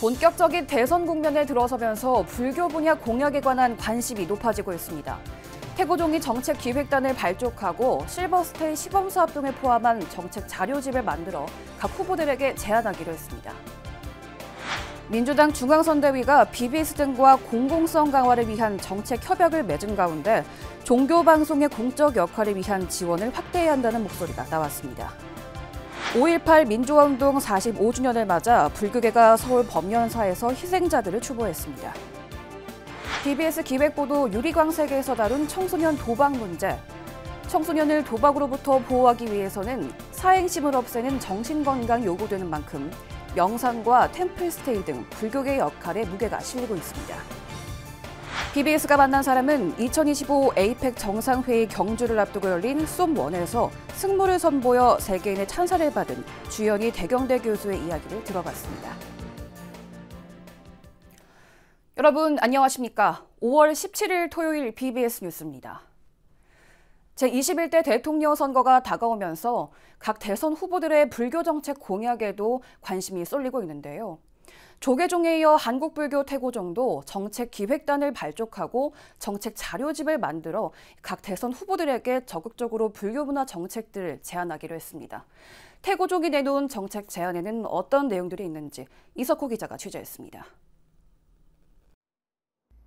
본격적인 대선 국면에 들어서면서 불교 분야 공약에 관한 관심이 높아지고 있습니다. 태고종이 정책기획단을 발족하고 실버스테이 시범사업 등을 포함한 정책 자료집을 만들어 각 후보들에게 제안하기로 했습니다. 민주당 중앙선대위가 BBS 등과 공공성 강화를 위한 정책 협약을 맺은 가운데 종교방송의 공적 역할을 위한 지원을 확대해야 한다는 목소리가 나왔습니다. 5.18 민주화운동 45주년을 맞아 불교계가 서울 법연사에서 희생자들을 추모했습니다. BBS 기획보도 유리광색에서 다룬 청소년 도박 문제. 청소년을 도박으로부터 보호하기 위해서는 사행심을 없애는 정신건강 요구되는 만큼 명상과 템플스테이 등 불교계의 역할에 무게가 실리고 있습니다. BBS가 만난 사람은 2025 에이펙 정상회의 경주를 앞두고 열린 쏨1에서 승무를 선보여 세계인의 찬사를 받은 주현희 대경대 교수의 이야기를 들어봤습니다. 여러분 안녕하십니까? 5월 17일 토요일 BBS 뉴스입니다. 제21대 대통령 선거가 다가오면서 각 대선 후보들의 불교 정책 공약에도 관심이 쏠리고 있는데요. 조계종에 이어 한국불교 태고종도 정책 기획단을 발족하고 정책 자료집을 만들어 각 대선 후보들에게 적극적으로 불교 문화 정책들을 제안하기로 했습니다. 태고종이 내놓은 정책 제안에는 어떤 내용들이 있는지 이석호 기자가 취재했습니다.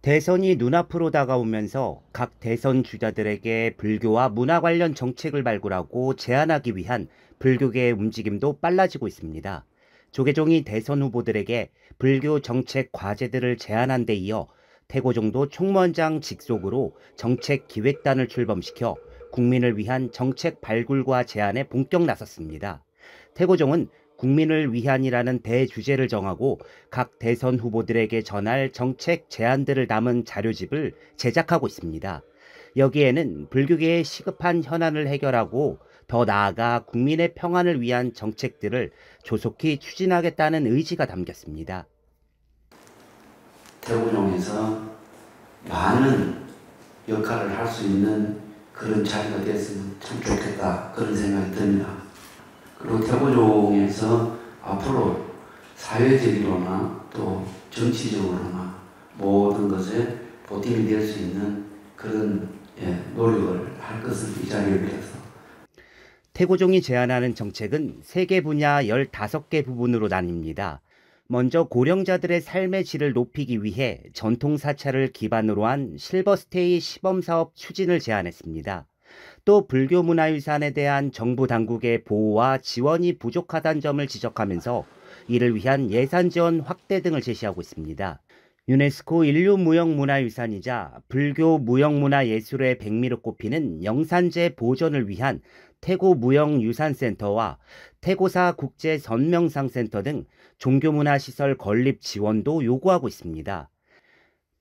대선이 눈앞으로 다가오면서 각 대선 주자들에게 불교와 문화 관련 정책을 발굴하고 제안하기 위한 불교계의 움직임도 빨라지고 있습니다. 조계종이 대선 후보들에게 불교 정책 과제들을 제안한 데 이어 태고종도 총무원장 직속으로 정책 기획단을 출범시켜 국민을 위한 정책 발굴과 제안에 본격 나섰습니다. 태고종은 국민을 위한이라는 대주제를 정하고 각 대선 후보들에게 전할 정책 제안들을 담은 자료집을 제작하고 있습니다. 여기에는 불교계의 시급한 현안을 해결하고 더 나아가 국민의 평안을 위한 정책들을 조속히 추진하겠다는 의지가 담겼습니다. 태고종에서 많은 역할을 할 수 있는 그런 자리가 됐으면 참 좋겠다 그런 생각이 듭니다. 그리고 태고종에서 앞으로 사회적으로나 또 정치적으로나 모든 것에 보탬이 될 수 있는 그런 노력을 할 것을 이 자리를 빌어서 태고종이 제안하는 정책은 3개 분야 15개 부분으로 나뉩니다. 먼저 고령자들의 삶의 질을 높이기 위해 전통 사찰을 기반으로 한 실버스테이 시범사업 추진을 제안했습니다. 또 불교 문화유산에 대한 정부 당국의 보호와 지원이 부족하다는 점을 지적하면서 이를 위한 예산 지원 확대 등을 제시하고 있습니다. 유네스코 인류무형문화유산이자 불교 무형문화예술의 백미로 꼽히는 영산제 보존을 위한 태고무형유산센터와 태고사 국제선명상센터 등 종교문화시설 건립 지원도 요구하고 있습니다.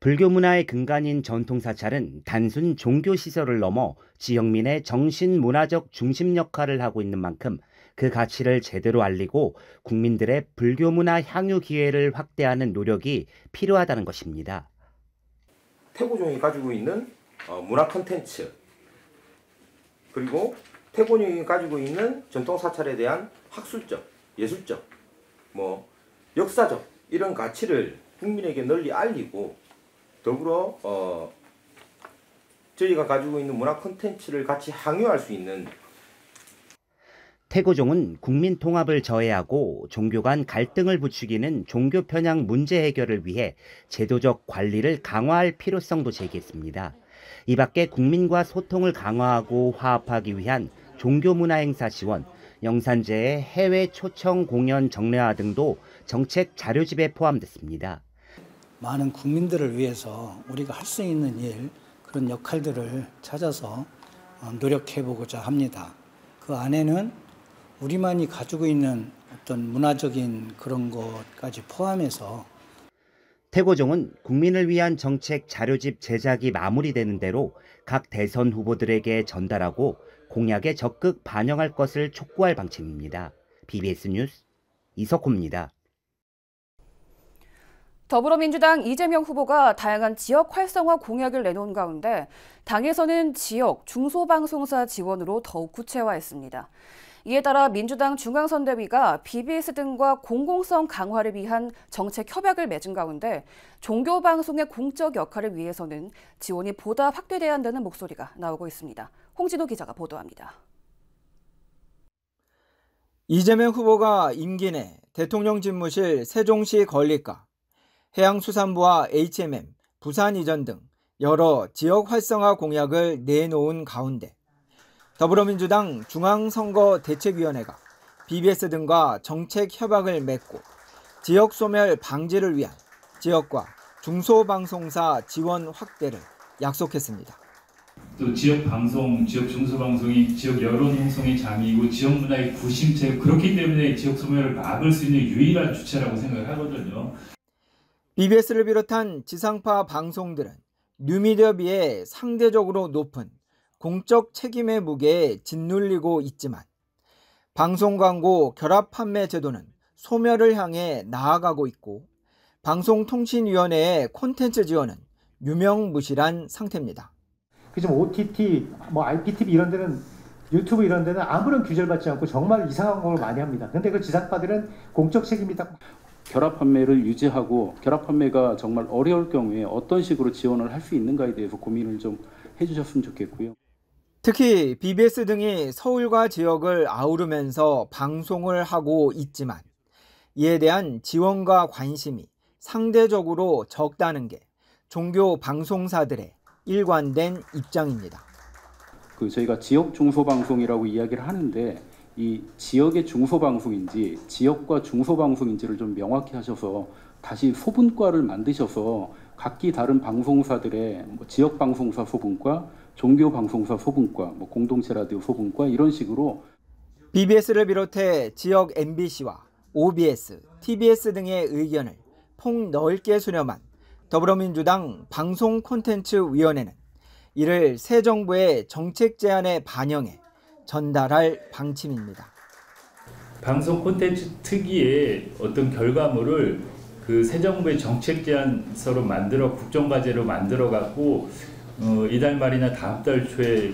불교 문화의 근간인 전통사찰은 단순 종교시설을 넘어 지역민의 정신문화적 중심 역할을 하고 있는 만큼 그 가치를 제대로 알리고 국민들의 불교 문화 향유 기회를 확대하는 노력이 필요하다는 것입니다. 태고종이 가지고 있는 문화 콘텐츠 그리고 태고종이 가지고 있는 전통사찰에 대한 학술적, 예술적, 역사적 이런 가치를 국민에게 널리 알리고 더불어 저희가 가지고 있는 문화 콘텐츠를 같이 향유할 수 있는 태고종은 국민 통합을 저해하고 종교 간 갈등을 부추기는 종교 편향 문제 해결을 위해 제도적 관리를 강화할 필요성도 제기했습니다. 이 밖에 국민과 소통을 강화하고 화합하기 위한 종교 문화 행사 지원, 영산제의 해외 초청 공연 정례화 등도 정책 자료집에 포함됐습니다. 많은 국민들을 위해서 우리가 할 수 있는 일, 그런 역할들을 찾아서 노력해보고자 합니다. 그 안에는 우리만이 가지고 있는 어떤 문화적인 그런 것까지 포함해서 태고종은 국민을 위한 정책 자료집 제작이 마무리되는 대로 각 대선 후보들에게 전달하고 공약에 적극 반영할 것을 촉구할 방침입니다. BBS 뉴스 이석호입니다. 더불어민주당 이재명 후보가 다양한 지역 활성화 공약을 내놓은 가운데 당에서는 지역 중소방송사 지원으로 더욱 구체화했습니다. 이에 따라 민주당 중앙선대위가 BBS 등과 공공성 강화를 위한 정책 협약을 맺은 가운데 종교방송의 공적 역할을 위해서는 지원이 보다 확대돼야 한다는 목소리가 나오고 있습니다. 홍진호 기자가 보도합니다. 이재명 후보가 임기 내 대통령 집무실 세종시 건립과 해양수산부와 HMM, 부산 이전 등 여러 지역 활성화 공약을 내놓은 가운데 더불어민주당 중앙선거대책위원회가 BBS 등과 정책 협약을 맺고 지역 소멸 방지를 위한 지역과 중소방송사 지원 확대를 약속했습니다. 또 지역 방송, 지역 중소방송이 지역 여론 형성의 장이고 지역 문화의 구심체, 그렇기 때문에 지역 소멸을 막을 수 있는 유일한 주체라고 생각을 하거든요. BBS를 비롯한 지상파 방송들은 뉴미디어에 비해 상대적으로 높은 공적 책임의 무게에 짓눌리고 있지만 방송 광고 결합 판매 제도는 소멸을 향해 나아가고 있고 방송통신위원회의 콘텐츠 지원은 유명무실한 상태입니다. 좀 OTT, IPTV 이런 데는 유튜브 이런 데는 아무런 규제를 받지 않고 정말 이상한 걸 많이 합니다. 근데 그 지상파들은 공적 책임이 딱 결합 판매를 유지하고 결합 판매가 정말 어려울 경우에 어떤 식으로 지원을 할 수 있는가에 대해서 고민을 좀 해주셨으면 좋겠고요. 특히 BBS 등이 서울과 지역을 아우르면서 방송을 하고 있지만 이에 대한 지원과 관심이 상대적으로 적다는 게 종교 방송사들의 일관된 입장입니다. 저희가 지역 중소방송이라고 이야기를 하는데 이 지역의 중소방송인지 지역과 중소방송인지를 좀 명확히 하셔서 다시 소분과를 만드셔서 각기 다른 방송사들의 지역 방송사 소분과, 종교 방송사 소분과, 공동체 라디오 소분과 이런 식으로 BBS를 비롯해 지역 MBC와 OBS, TBS 등의 의견을 폭넓게 수렴한 더불어민주당 방송콘텐츠위원회는 이를 새 정부의 정책 제안에 반영해 전달할 방침입니다. 방송 콘텐츠 특위의 어떤 결과물을 그 새 정부의 정책 제안서로 만들어 국정과제로 만들어 갖고 이달 말이나 다음 달 초에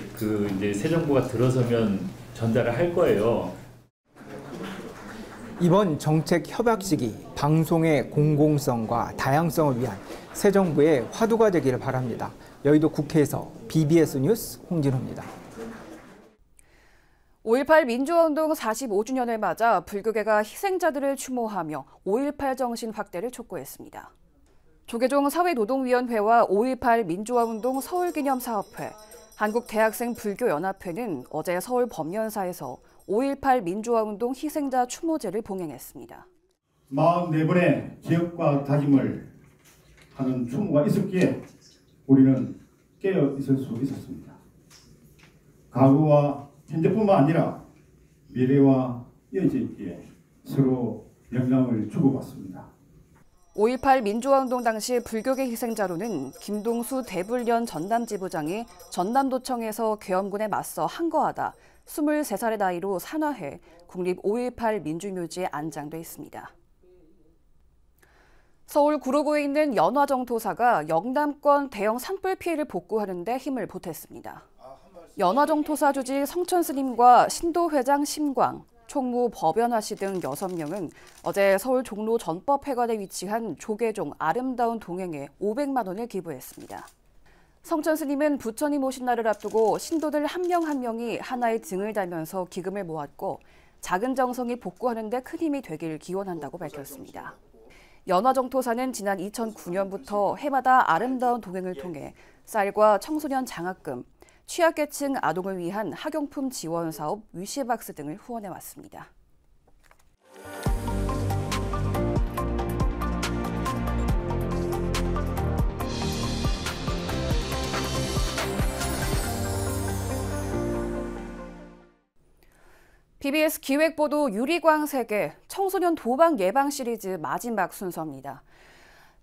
이제 새 정부가 들어서면 전달을 할 거예요. 이번 정책 협약식이 방송의 공공성과 다양성을 위한 새 정부의 화두가 되기를 바랍니다. 여의도 국회에서 BBS 뉴스 홍진호입니다. 5.18 민주화운동 45주년을 맞아 불교계가 희생자들을 추모하며 5.18 정신 확대를 촉구했습니다. 조계종 사회노동위원회와 5.18 민주화운동 서울기념사업회, 한국대학생불교연합회는 어제 서울 법연사에서 5.18 민주화운동 희생자 추모제를 봉행했습니다. 44번의 기억과 다짐을 하는 추모가 있었기에 우리는 깨어 있을 수 있었습니다. 과거와 현재뿐만 아니라 미래와 이어져 있기에 서로 영향을 주고받습니다. 5.18 민주화운동 당시 불교계 희생자로는 김동수 대불련 전남지부장이 전남도청에서 계엄군에 맞서 항거하다 23살의 나이로 산화해 국립 5.18 민주묘지에 안장돼 있습니다. 서울 구로구에 있는 연화정토사가 영남권 대형 산불 피해를 복구하는 데 힘을 보탰습니다. 연화정토사 주지 성천스님과 신도회장 심광, 총무 법연화 씨 등 6명은 어제 서울 종로 전법회관에 위치한 조계종 아름다운 동행에 500만 원을 기부했습니다. 성천스님은 부처님 오신 날을 앞두고 신도들 한 명 한 명이 하나의 등을 달면서 기금을 모았고 작은 정성이 복구하는 데 큰 힘이 되길 기원한다고 밝혔습니다. 연화정토사는 지난 2009년부터 해마다 아름다운 동행을 통해 쌀과 청소년 장학금, 취약계층 아동을 위한 학용품 지원 사업 위시박스 등을 후원해왔습니다. BBS 기획보도 유리광색의 청소년 도박 예방 시리즈 마지막 순서입니다.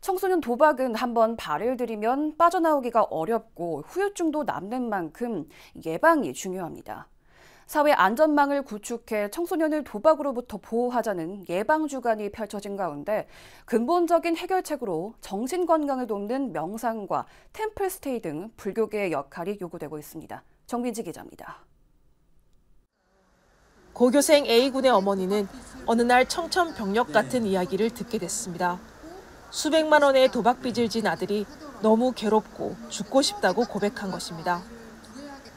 청소년 도박은 한번 발을 들이면 빠져나오기가 어렵고 후유증도 남는 만큼 예방이 중요합니다. 사회 안전망을 구축해 청소년을 도박으로부터 보호하자는 예방 주간이 펼쳐진 가운데 근본적인 해결책으로 정신 건강을 돕는 명상과 템플스테이 등 불교계의 역할이 요구되고 있습니다. 정민지 기자입니다. 고교생 A군의 어머니는 어느 날 청천벽력 같은 이야기를 듣게 됐습니다. 수백만 원의 도박빚을 진 아들이 너무 괴롭고 죽고 싶다고 고백한 것입니다.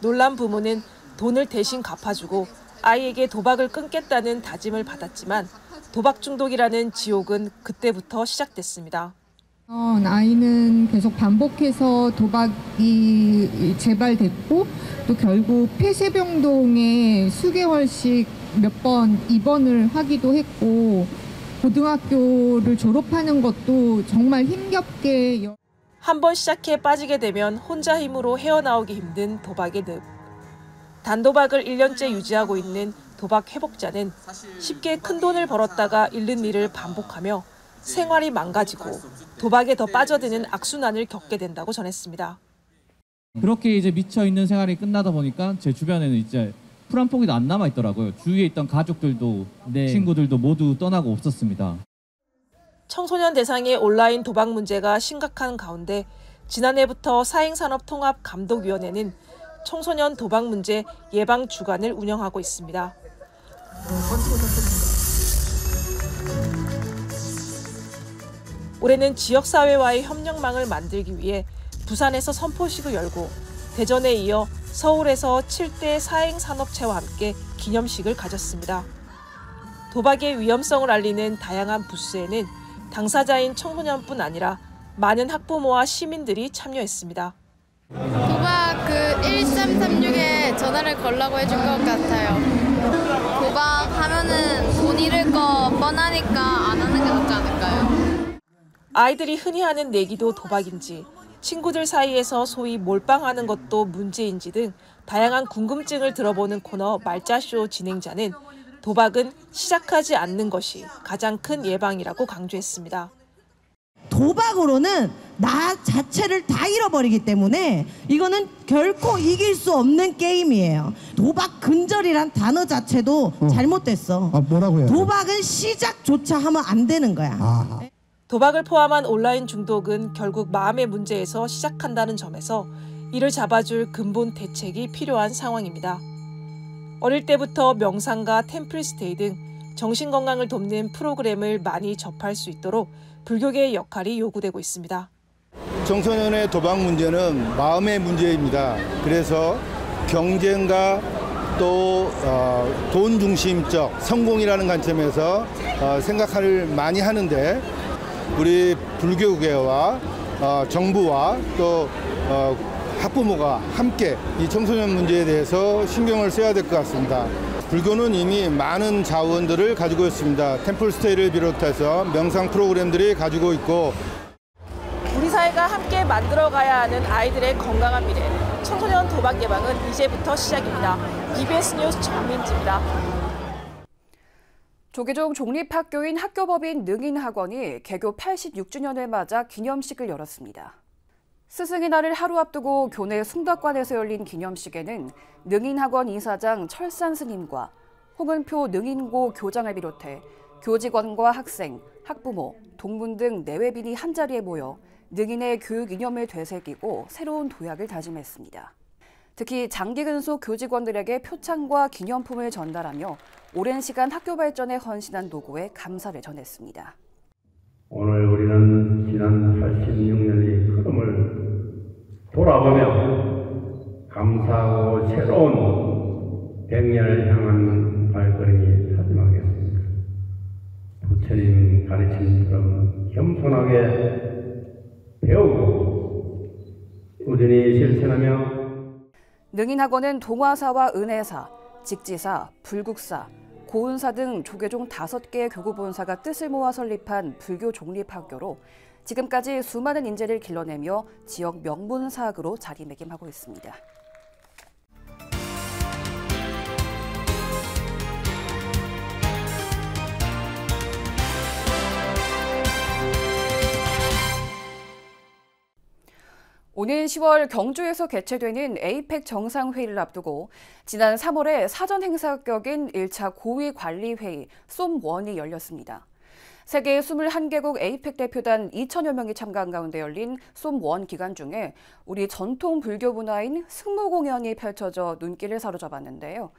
놀란 부모는 돈을 대신 갚아주고 아이에게 도박을 끊겠다는 다짐을 받았지만 도박 중독이라는 지옥은 그때부터 시작됐습니다. 아이는 계속 반복해서 도박이 재발됐고 또 결국 폐쇄병동에 수개월씩 몇 번 입원을 하기도 했고 고등학교를 졸업하는 것도 정말 힘겹게. 한 번 시작해 빠지게 되면 혼자 힘으로 헤어나오기 힘든 도박의 늪. 단도박을 1년째 유지하고 있는 도박 회복자는 쉽게 큰 돈을 벌었다가 잃는 일을 반복하며 생활이 망가지고 도박에 더 빠져드는 악순환을 겪게 된다고 전했습니다. 그렇게 이제 미쳐 있는 생활이 끝나다 보니까 제 주변에는 이제 풀 한 포기도 안 남아 있더라고요. 주위에 있던 가족들도 친구들도 모두 떠나고 없었습니다. 청소년 대상의 온라인 도박 문제가 심각한 가운데 지난해부터 사행산업통합감독위원회는 청소년 도박 문제 예방 주간을 운영하고 있습니다. 올해는 지역사회와의 협력망을 만들기 위해 부산에서 선포식을 열고 대전에 이어 서울에서 7대 사행산업체와 함께 기념식을 가졌습니다. 도박의 위험성을 알리는 다양한 부스에는 당사자인 청소년뿐 아니라 많은 학부모와 시민들이 참여했습니다. 도박 1336에 전화를 걸라고 해준 것 같아요. 도박하면은 돈 잃을 거 뻔하니까 안 하는 게 낫지 않을까요? 아이들이 흔히 하는 내기도 도박인지, 친구들 사이에서 소위 몰빵하는 것도 문제인지 등 다양한 궁금증을 들어보는 코너 말짜쇼 진행자는 도박은 시작하지 않는 것이 가장 큰 예방이라고 강조했습니다. 도박으로는 나 자체를 다 잃어버리기 때문에 이거는 결코 이길 수 없는 게임이에요. 도박 근절이란 단어 자체도 잘못됐어. 뭐라고요? 도박은 시작조차 하면 안 되는 거야. 도박을 포함한 온라인 중독은 결국 마음의 문제에서 시작한다는 점에서 이를 잡아줄 근본 대책이 필요한 상황입니다. 어릴 때부터 명상과 템플스테이 등 정신건강을 돕는 프로그램을 많이 접할 수 있도록 불교계의 역할이 요구되고 있습니다. 청소년의 도박 문제는 마음의 문제입니다. 그래서 경쟁과 또 돈 중심적 성공이라는 관점에서 생각을 많이 하는데 우리 불교계와 정부와 또 학부모가 함께 이 청소년 문제에 대해서 신경을 써야 될 것 같습니다. 불교는 이미 많은 자원들을 가지고 있습니다. 템플스테이를 비롯해서 명상 프로그램들이 가지고 있고 우리 사회가 함께 만들어가야 하는 아이들의 건강한 미래, 청소년 도박 예방은 이제부터 시작입니다. BBS 뉴스 정민지입니다. 조계종 종립학교인 학교법인 능인학원이 개교 86주년을 맞아 기념식을 열었습니다. 스승의 날을 하루 앞두고 교내 숭덕관에서 열린 기념식에는 능인학원 이사장 철산 스님과 홍은표 능인고 교장을 비롯해 교직원과 학생, 학부모, 동문 등 내외빈이 한자리에 모여 능인의 교육 이념을 되새기고 새로운 도약을 다짐했습니다. 특히 장기 근속 교직원들에게 표창과 기념품을 전달하며 오랜 시간 학교 발전에 헌신한 노고에 감사를 전했습니다. 오늘 우리는 지난 86년의 흐름을 돌아보며 감사하고 새로운 100년을 향한 발걸음이 다짐하겠습니다. 부처님 가르침처럼 겸손하게 배우고 꾸준히 실천하며 능인학원은 동화사와 은혜사, 직지사, 불국사, 고은사 등 조계종 5개의 교구본사가 뜻을 모아 설립한 불교 종립학교로 지금까지 수많은 인재를 길러내며 지역 명문사학으로 자리매김하고 있습니다. 오는 10월 경주에서 개최되는 에이펙 정상회의를 앞두고 지난 3월에 사전 행사 격인 1차 고위관리회의 쏨1이 열렸습니다. 세계 21개국 에이펙 대표단 2천여 명이 참가한 가운데 열린 쏨1 기간 중에 우리 전통 불교 문화인 승무 공연이 펼쳐져 눈길을 사로잡았는데요.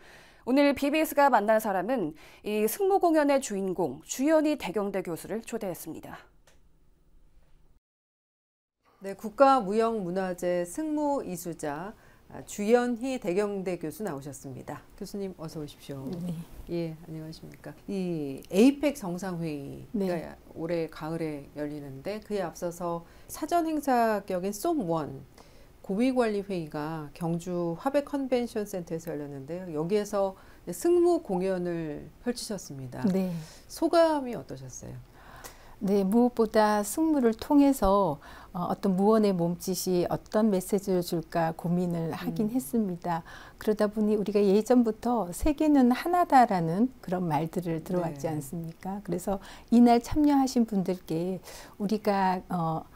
오늘 BBS가 만난 사람은 이 승무 공연의 주인공 주연희 대경대 교수를 초대했습니다. 네, 국가무형문화재 승무이수자 주연희 대경대 교수 나오셨습니다. 교수님 어서 오십시오. 네. 예, 안녕하십니까. 이 에이펙 정상회의가 네. 올해 가을에 열리는데 그에 앞서서 사전 행사 격인 쏨1 고위관리회의가 경주 화백 컨벤션 센터에서 열렸는데요. 여기에서 승무 공연을 펼치셨습니다. 네. 소감이 어떠셨어요? 네, 무엇보다 승무를 통해서 어떤 무언의 몸짓이 어떤 메시지를 줄까 고민을 하긴 했습니다. 그러다 보니 우리가 예전부터 세계는 하나다라는 그런 말들을 들어왔지 않습니까? 그래서 이날 참여하신 분들께 우리가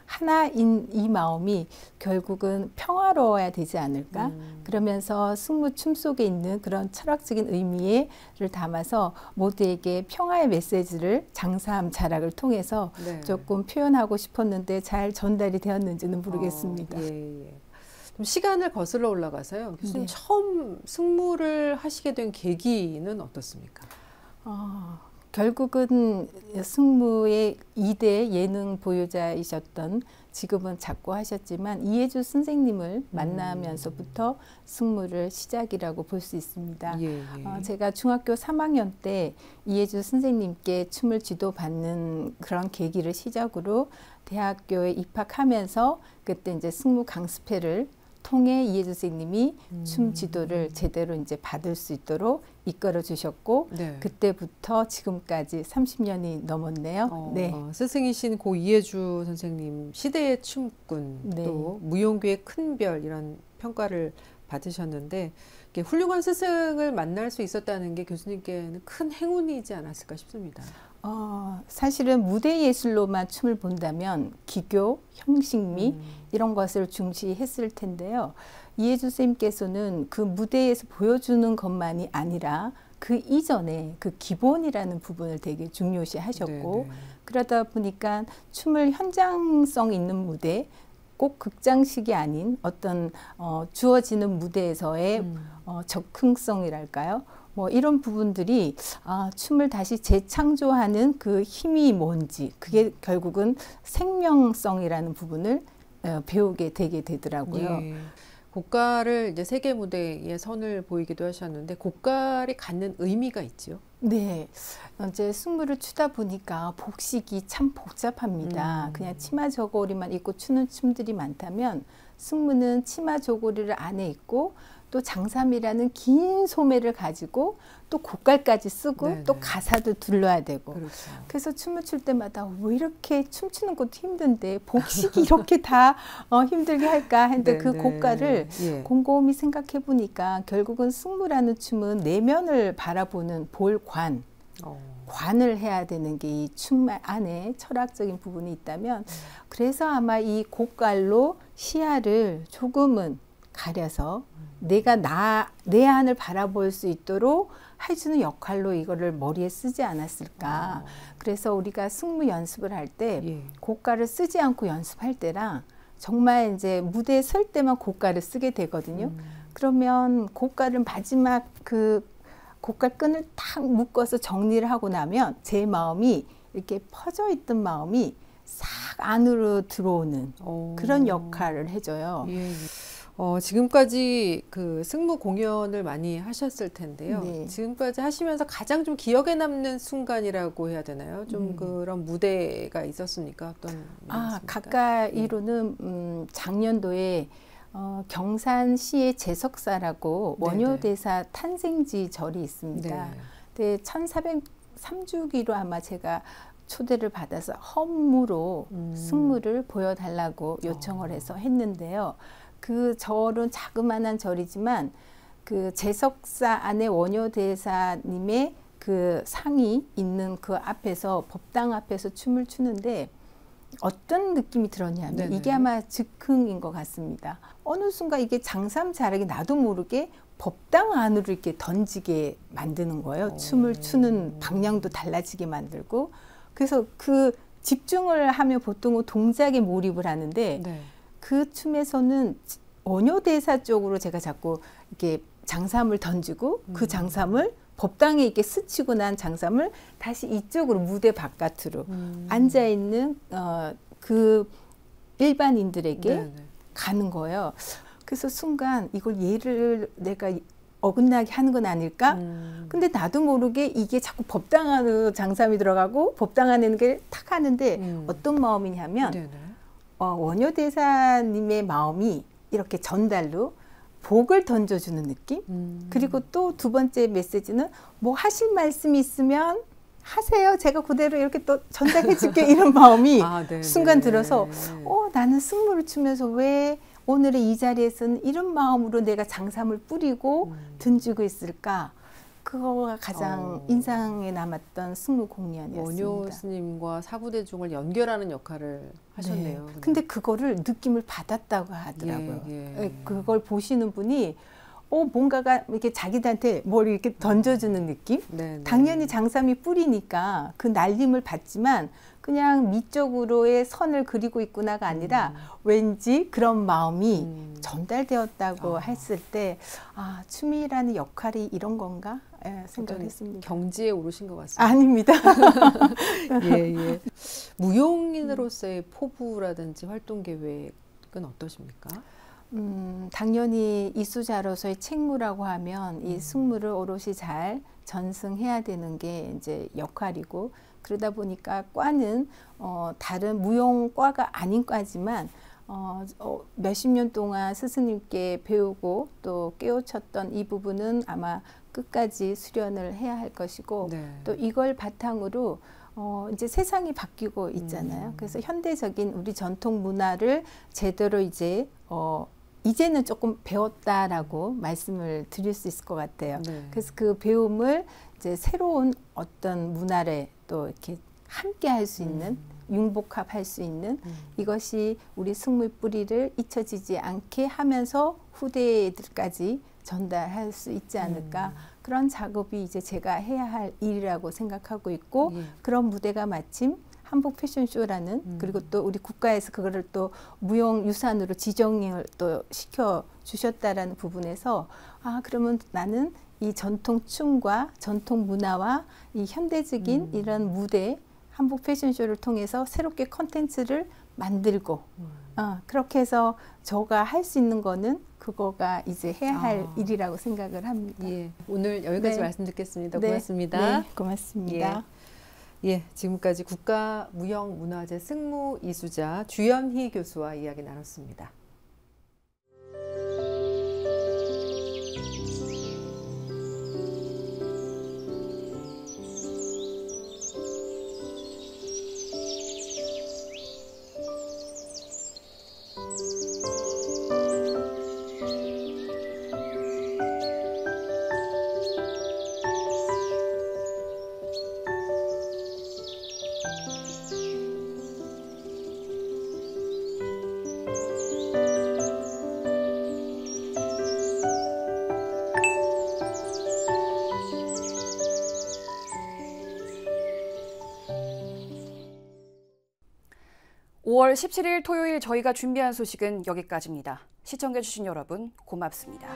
하나인 이 마음이 결국은 평화로워야 되지 않을까? 그러면서 승무춤 속에 있는 그런 철학적인 의미를 담아서 모두에게 평화의 메시지를 장사함 자락을 통해서 조금 표현하고 싶었는데 잘 전달이 되었는지는 모르겠습니다. 예. 좀 시간을 거슬러 올라가서요. 교수님 네. 처음 승무를 하시게 된 계기는 어떻습니까? 결국은 승무의 2대 예능 보유자이셨던 지금은 작고하셨지만 이해주 선생님을 만나면서부터 승무를 시작이라고 볼 수 있습니다. 제가 중학교 3학년 때 이해주 선생님께 춤을 지도받는 그런 계기를 시작으로 대학교에 입학하면서 그때 이제 승무 강습회를 통해 이해주 선생님이 춤 지도를 제대로 이제 받을 수 있도록 이끌어 주셨고 그때부터 지금까지 30년이 넘었네요. 스승이신 고 이해주 선생님 시대의 춤꾼 또 무용교의 큰별 이런 평가를 받으셨는데 훌륭한 스승을 만날 수 있었다는 게 교수님께는 큰 행운이지 않았을까 싶습니다. 사실은 무대 예술로만 춤을 본다면 기교, 형식미 이런 것을 중시했을 텐데요. 이해주 선생님께서는 그 무대에서 보여주는 것만이 아니라 그 이전에 그 기본이라는 부분을 되게 중요시 하셨고 그러다 보니까 춤을 현장성 있는 무대 꼭 극장식이 아닌 어떤 주어지는 무대에서의 적응성이랄까요? 뭐 이런 부분들이 춤을 다시 재창조하는 그 힘이 뭔지 그게 결국은 생명성이라는 부분을 배우게 되게 되더라고요. 고깔을 이제 세계 무대에 선을 보이기도 하셨는데 고깔이 갖는 의미가 있죠. 네, 이제 승무를 추다 보니까 복식이 참 복잡합니다. 그냥 치마 저고리만 입고 추는 춤들이 많다면 승무는 치마 저고리를 안에 입고 또 장삼이라는 긴 소매를 가지고 또 고깔까지 쓰고 또 가사도 둘러야 되고 그래서 춤을 출 때마다 왜 이렇게 춤추는 것도 힘든데 복식이 이렇게 다 힘들게 할까 했는데 그 고깔을 곰곰이 생각해 보니까 결국은 승무라는 춤은 내면을 바라보는 볼관 관을 해야 되는 게 이 춤 안에 철학적인 부분이 있다면 그래서 아마 이 고깔로 시야를 조금은 가려서 내가 내 안을 바라볼 수 있도록 해주는 역할로 이거를 머리에 쓰지 않았을까. 그래서 우리가 승무 연습을 할 때 고깔을 쓰지 않고 연습할 때랑 정말 이제 무대에 설 때만 고깔을 쓰게 되거든요. 그러면 고깔은 마지막 그 고깔 끈을 탁 묶어서 정리를 하고 나면 제 마음이 이렇게 퍼져 있던 마음이 싹 안으로 들어오는 그런 역할을 해줘요. 지금까지 그 승무 공연을 많이 하셨을 텐데요. 지금까지 하시면서 가장 좀 기억에 남는 순간이라고 해야 되나요? 좀 그런 무대가 있었습니까? 어떤? 가까이로는 작년도에 경산시의 제석사라고 원효대사 탄생지 절이 있습니다. 근데 1403주기로 아마 제가 초대를 받아서 헌무로 승무를 보여달라고 요청을 해서 했는데요. 그 절은 자그마한 절이지만 그 제석사 안에 원효대사님의 그 상이 있는 그 앞에서 법당 앞에서 춤을 추는데 어떤 느낌이 들었냐면 네네. 이게 아마 즉흥인 것 같습니다. 어느 순간 이게 장삼 자락이 나도 모르게 법당 안으로 이렇게 던지게 만드는 거예요. 춤을 추는 방향도 달라지게 만들고. 그래서 그 집중을 하면 보통은 동작에 몰입을 하는데 네. 그 춤에서는 원효대사 쪽으로 제가 자꾸 이렇게 장삼을 던지고 그 장삼을 법당에 이렇게 스치고 난 장삼을 다시 이쪽으로 무대 바깥으로 앉아있는 그 일반인들에게 네네. 가는 거예요. 그래서 순간 이걸 예를 내가 어긋나게 하는 건 아닐까? 근데 나도 모르게 이게 자꾸 법당 안으로 장삼이 들어가고 법당 안에 있는 게 탁 하는데 어떤 마음이냐면 원효대사님의 마음이 이렇게 전달로 복을 던져주는 느낌? 그리고 또 두 번째 메시지는 뭐 하실 말씀이 있으면 하세요. 제가 그대로 이렇게 또 전달해 줄게 이런 마음이 순간 들어서 나는 승무를 추면서 왜 오늘의 이 자리에서는 이런 마음으로 내가 장삼을 뿌리고 던지고 있을까? 그거가 가장 인상에 남았던 승무 공연이었습니다. 원효 스님과 사부대중을 연결하는 역할을 하셨네요. 네. 근데 그거를 느낌을 받았다고 하더라고요. 그걸 보시는 분이 뭔가가 이렇게 자기한테 뭘 이렇게 던져주는 느낌? 당연히 장삼이 뿌리니까 그 날림을 받지만 그냥 미적으로의 선을 그리고 있구나가 아니라 왠지 그런 마음이 전달되었다고 했을 때 춤이라는 역할이 이런 건가? 생각했습니다. 경지에 오르신 것 같습니다. 아닙니다. 예. 무용인으로서의 포부라든지 활동 계획은 어떠십니까? 당연히 이수자로서의 책무라고 하면 이 승무를 오롯이 잘 전승해야 되는 게 이제 역할이고, 그러다 보니까 과는 다른 무용과가 아닌 과지만 몇십 년 동안 스승님께 배우고 또 깨우쳤던 이 부분은 아마 끝까지 수련을 해야 할 것이고, 또 이걸 바탕으로 이제 세상이 바뀌고 있잖아요. 그래서 현대적인 우리 전통 문화를 제대로 이제는 조금 배웠다라고 말씀을 드릴 수 있을 것 같아요. 그래서 그 배움을 이제 새로운 어떤 문화를 또 이렇게 함께 할 수 있는, 융복합할 수 있는 이것이 우리 승무의 뿌리를 잊혀지지 않게 하면서 후대들까지 전달할 수 있지 않을까. 그런 작업이 이제 제가 해야 할 일이라고 생각하고 있고, 그런 무대가 마침 한복 패션쇼라는, 그리고 또 우리 국가에서 그거를 또 무형유산으로 지정을 또 시켜 주셨다라는 부분에서 그러면 나는 이 전통 춤과 전통 문화와 이 현대적인 이런 무대 한복 패션쇼를 통해서 새롭게 컨텐츠를 만들고 그렇게 해서 저가 할 수 있는 거는 그거가 이제 해야 할 일이라고 생각을 합니다. 오늘 여기까지 말씀 듣겠습니다. 고맙습니다. 네, 고맙습니다. 지금까지 국가무형문화재 승무 이수자 주연희 교수와 이야기 나눴습니다. (5월 17일) 토요일 저희가 준비한 소식은 여기까지입니다. 시청해주신 여러분 고맙습니다.